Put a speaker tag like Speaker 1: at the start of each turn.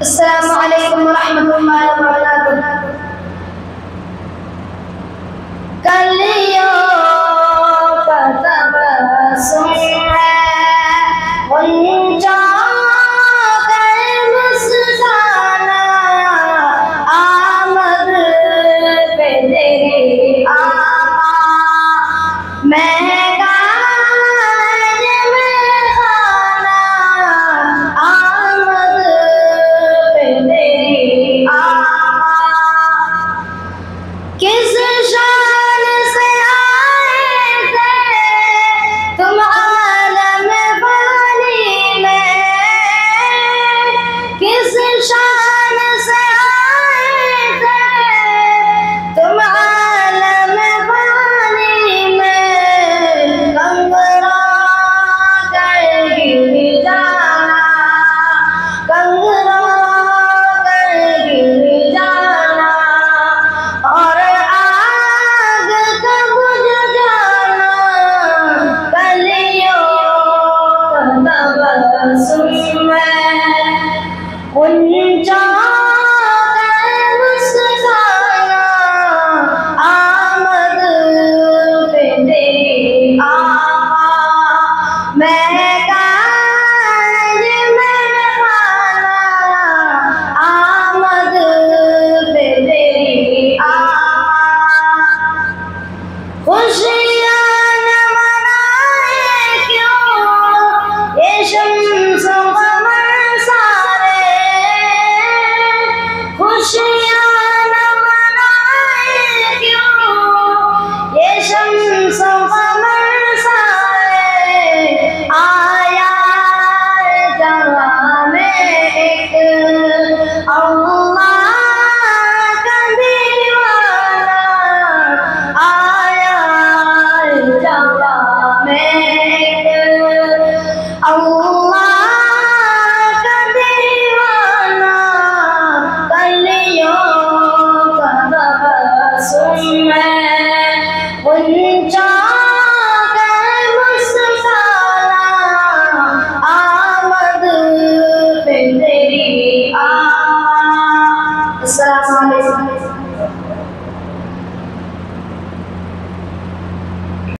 Speaker 1: अस्सलामु अलैकुम रहमतुल्लाहि व बरकातुहू। कलियों का तबस्सुम है गुंजों कर मुस्काना, आमद पे तेरी आमा महंगा में खाना, आमद पे तेरी आमा। किस शान से आए थे तुम आलम पानी में, किस शान से आए थे तुम आलम पानी में, कंगरा कर गिर जाना, कंगरा कर गिर जाना, और आग का बुझ जाना। कलियों का तबस्सुम है गुंजों कर मुस्काना, आमद पे तेरी आमा महंगा में खाना, आमद पे तेरी आमा। खुशियाँ न मनाए क्यों ये शम्स क़मर सारे, खुशियाँ न मनाए क्यों ये शम्स क़मर सारे। आया जवां में एक अल्लाह का दीवाना, आया जवां में एक अल्लाह का दीवाना। कलियों का तबस्सुम है